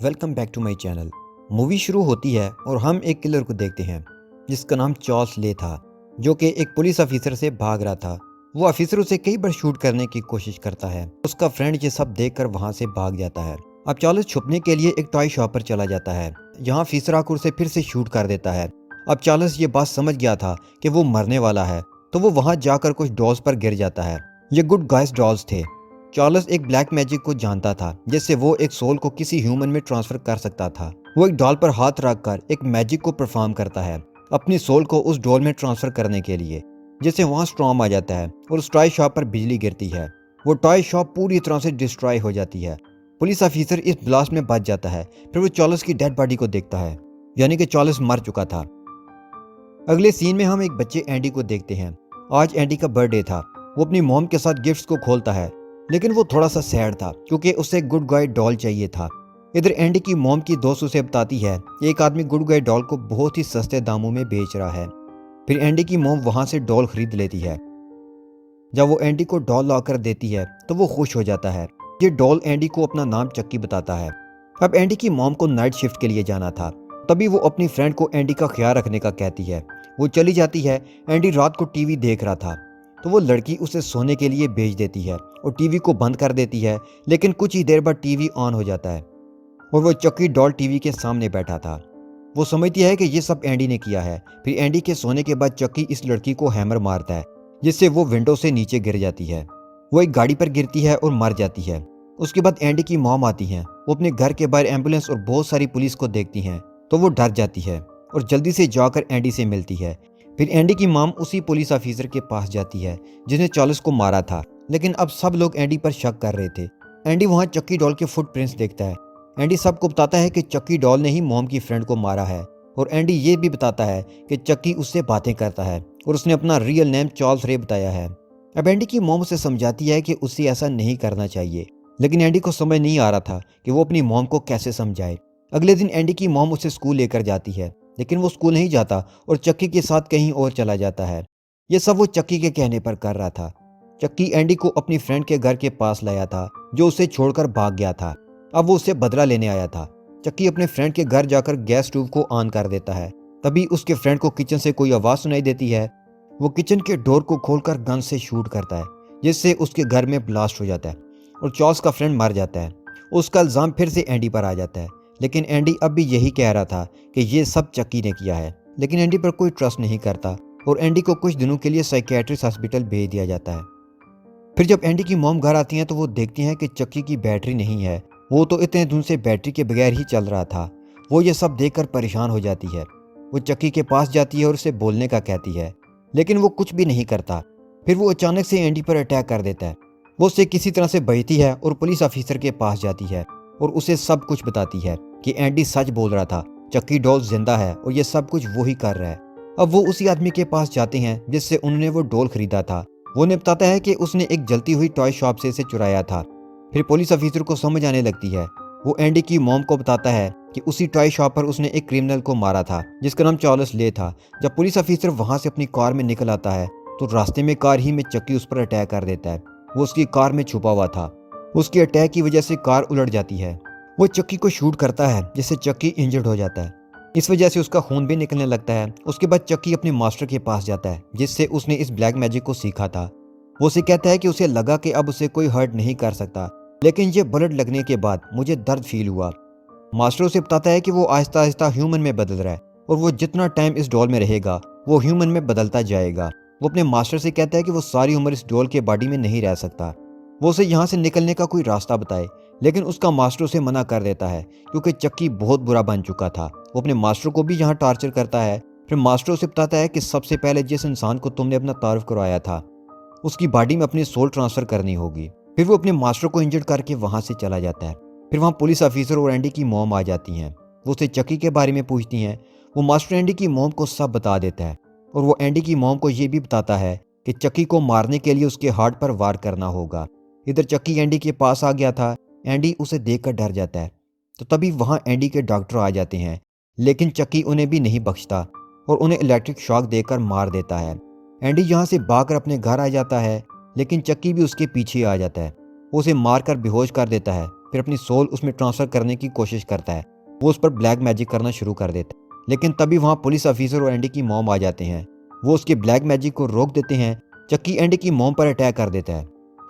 Welcome back to my channel. Movie शुरू होती है और हम एक किलर को देखते हैं जिसका नाम चार्ल्स ले था, जो कि एक पुलिस ऑफिसर से भाग रहा था। वो ऑफिसर उसे कई बार शूट करने की कोशिश करता है। उसका फ्रेंड ये सब देखकर वहां से भाग जाता है। अब चार्ल्स छुपने के लिए एक टॉय शॉप पर चला जाता है। यहाँ ऑफिसर आकर उसे फिर से शूट कर देता है। अब चार्ल्स ये बात समझ गया था कि वो मरने वाला है, तो वो वहां जाकर कुछ डॉल्स पर गिर जाता है। ये गुड गाइस डॉल्स थे। चार्ल्स एक ब्लैक मैजिक को जानता था, जिससे वो एक सोल को किसी ह्यूमन में ट्रांसफर कर सकता था। वो एक डॉल पर हाथ रखकर एक मैजिक को परफॉर्म करता है अपनी सोल को उस डॉल में ट्रांसफर करने के लिए, जिससे वहां स्टॉर्म आ जाता है और उस टॉय शॉप पर बिजली गिरती है। वो टॉय शॉप पूरी तरह से डिस्ट्रॉय हो जाती है। पुलिस ऑफिसर इस ब्लास्ट में बच जाता है। फिर वो चार्ल्स की डेड बॉडी को देखता है, यानी कि चार्ल्स मर चुका था। अगले सीन में हम एक बच्चे एंडी को देखते हैं। आज एंडी का बर्थडे था। वो अपनी मॉम के साथ गिफ्ट्स को खोलता है, लेकिन वो थोड़ा सा सैड था क्योंकि उसे गुड गाय डॉल चाहिए था। इधर एंडी की मॉम की दोस्त उसे बताती है एक आदमी गुड गाय डॉल को बहुत ही सस्ते दामों में बेच रहा है। फिर एंडी की मॉम वहां से डॉल खरीद लेती है। जब वो एंडी को डॉल लाकर देती है तो वो खुश हो जाता है। ये डॉल एंडी को अपना नाम चक्की बताता है। अब एंडी की मॉम को नाइट शिफ्ट के लिए जाना था, तभी वो अपनी फ्रेंड को एंडी का ख्याल रखने का कहती है। वो चली जाती है। एंडी रात को टीवी देख रहा था, तो वो लड़की उसे सोने के लिए भेज देती है और टीवी को बंद कर देती है। लेकिन कुछ ही देर बाद टीवी ऑन हो जाता है और वो चक्की डॉल टीवी के सामने बैठा था। वो समझती है कि ये सब एंडी ने किया है। फिर एंडी के सोने के बाद चक्की इस लड़की को हैमर मारता है, जिससे वो विंडो से नीचे गिर जाती है। वो एक गाड़ी पर गिरती है और मर जाती है। उसके बाद एंडी की मॉम आती हैं। वो अपने घर के बाहर एम्बुलेंस और बहुत सारी पुलिस को देखती हैं, तो वो डर जाती है और जल्दी से जाकर एंडी से मिलती है। फिर एंडी की मॉम उसी पुलिस ऑफिसर के पास जाती है जिसने चार्ल्स को मारा था, लेकिन अब सब लोग एंडी पर शक कर रहे थे। एंडी वहां चक्की डॉल के फुटप्रिंट्स देखता है। एंडी सबको बताता है कि चक्की डॉल ने ही मॉम की फ्रेंड को मारा है, और एंडी ये भी बताता है कि चक्की उससे बातें करता है और उसने अपना रियल नेम चार्ल्स रे बताया है। अब एंडी की मॉम उसे समझाती है कि उसे ऐसा नहीं करना चाहिए, लेकिन एंडी को समझ नहीं आ रहा था कि वो अपनी मॉम को कैसे समझाए। अगले दिन एंडी की मॉम उसे स्कूल लेकर जाती है, लेकिन वो स्कूल नहीं जाता और चक्की के साथ कहीं और चला जाता है। ये सब वो चक्की के कहने पर कर रहा था। चक्की एंडी को अपनी फ्रेंड के घर के पास लाया था, जो उसे छोड़कर भाग गया था। अब वो उससे बदला लेने आया था। चक्की अपने फ्रेंड के घर जाकर गैस स्टोव को ऑन कर देता है। तभी उसके फ्रेंड को किचन से कोई आवाज सुनाई देती है। वो किचन के डोर को खोलकर गन से शूट करता है, जिससे उसके घर में ब्लास्ट हो जाता है और चार्ल्स का फ्रेंड मर जाता है। उसका इल्जाम फिर से एंडी पर आ जाता है, लेकिन एंडी अब भी यही कह रहा था कि ये सब चक्की ने किया है। लेकिन एंडी पर कोई ट्रस्ट नहीं करता और एंडी को कुछ दिनों के लिए साइकियाट्रिस्ट हॉस्पिटल भेज दिया जाता है। फिर जब एंडी की मॉम घर आती हैं तो वो देखती हैं कि चक्की की बैटरी नहीं है। वो तो इतने दिन से बैटरी के बगैर ही चल रहा था। वो ये सब देखकर परेशान हो जाती है। वो चक्की के पास जाती है और उसे बोलने का कहती है, लेकिन वो कुछ भी नहीं करता। फिर वो अचानक से एंडी पर अटैक कर देता है। वो उससे किसी तरह से बचती है और पुलिस ऑफिसर के पास जाती है और उसे सब कुछ बताती है कि एंडी सच बोल रहा था, चक्की डॉल जिंदा है और ये सब कुछ वो ही कर रहा है। अब वो उसी आदमी के पास जाते हैं जिससे उन्होंने वो डॉल खरीदा था। वो उन्हें बताता है कि उसने एक जलती हुई टॉय शॉप से इसे चुराया था। फिर पुलिस ऑफिसर को समझ आने लगती है। वो एंडी की मॉम को बताता है कि उसी टॉय शॉप पर उसने एक क्रिमिनल को मारा था जिसका नाम चार्ल्स ले था। जब पुलिस ऑफिसर वहां से अपनी कार में निकल आता है तो रास्ते में कार ही में चक्की उस पर अटैक कर देता है। वो उसकी कार में छुपा हुआ था। उसकी अटैक की वजह से कार उलट जाती है। वो चक्की को शूट करता है, जिससे चक्की इंजर्ड हो जाता है। इस वजह से उसका खून भी निकलने लगता है। उसके बाद चक्की अपने मास्टर के पास जाता है, जिससे उसने इस ब्लैक मैजिक को सीखा था। वो उसे कहता है कि उसे लगा कि अब उसे कोई हर्ट नहीं कर सकता, लेकिन ये बुलेट लगने के बाद मुझे दर्द फील हुआ। मास्टर उसे बताता है कि वो आहिस्ता आहिस्ता ह्यूमन में बदल रहा है और वो जितना टाइम इस डॉल में रहेगा वो ह्यूमन में बदलता जाएगा। वो अपने मास्टर से कहता है कि वो सारी उम्र इस डॉल के बॉडी में नहीं रह सकता। वो उसे यहाँ से निकलने का कोई रास्ता बताए, लेकिन उसका मास्टर उसे मना कर देता है क्योंकि चक्की बहुत बुरा बन चुका था। वो अपने मास्टर को भी यहाँ टार्चर करता है। फिर मास्टर उसे बताता है कि सबसे पहले जिस इंसान को तुमने अपना तारुफ करवाया था उसकी बॉडी में अपनी सोल ट्रांसफर करनी होगी। फिर वो अपने मास्टर को इंजर्ड करके वहां से चला जाता है। फिर वहां पुलिस ऑफिसर और एंडी की मॉम आ जाती हैं। वो उसे चक्की के बारे में पूछती हैं। वो मास्टर एंडी की मॉम को सब बता देता है और वो एंडी की मॉम को ये भी बताता है कि चक्की को मारने के लिए उसके हार्ट पर वार करना होगा। इधर चक्की एंडी के पास आ गया था। एंडी उसे देखकर डर जाता है, तो तभी वहां एंडी के डॉक्टर आ जाते हैं, लेकिन चक्की उन्हें भी नहीं बख्शता और उन्हें इलेक्ट्रिक शॉक देकर मार देता है। एंडी यहाँ से भागकर अपने घर आ जाता है, लेकिन चक्की भी उसके पीछे आ जाता है। वो उसे मारकर बेहोश कर देता है फिर अपनी सोल उसमें ट्रांसफ़र करने की कोशिश करता है। वो उस पर ब्लैक मैजिक करना शुरू कर देता है, लेकिन तभी वहाँ पुलिस ऑफिसर और एंडी की मॉम आ जाते हैं। वो उसके ब्लैक मैजिक को रोक देते हैं। चक्की एंडी की मॉम पर अटैक कर देता है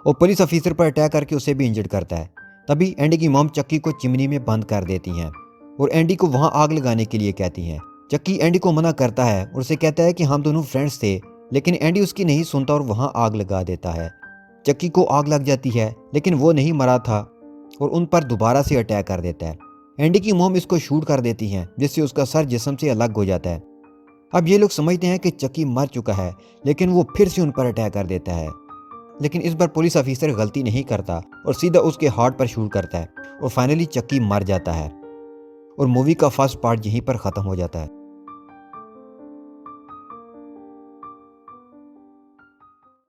और पुलिस ऑफिसर पर अटैक करके उसे भी इंजर्ड करता है। तभी एंडी की मॉम चक्की को चिमनी में बंद कर देती हैं और एंडी को वहाँ आग लगाने के लिए कहती हैं। चक्की एंडी को मना करता है और उसे कहता है कि हम दोनों फ्रेंड्स थे, लेकिन एंडी उसकी नहीं सुनता और वहाँ आग लगा देता है। चक्की को आग लग जाती है, लेकिन वो नहीं मरा था और उन पर दोबारा से अटैक कर देता है। एंडी की मॉम इसको शूट कर देती हैं, जिससे उसका सर जिस्म से अलग हो जाता है। अब ये लोग समझते हैं कि चक्की मर चुका है, लेकिन वो फिर से उन पर अटैक कर देता है। लेकिन इस बार पुलिस ऑफिसर गलती नहीं करता और सीधा उसके हार्ट पर शूट करता है और फाइनली चक्की मर जाता है और मूवी का फर्स्ट पार्ट यहीं पर ख़त्म हो जाता है।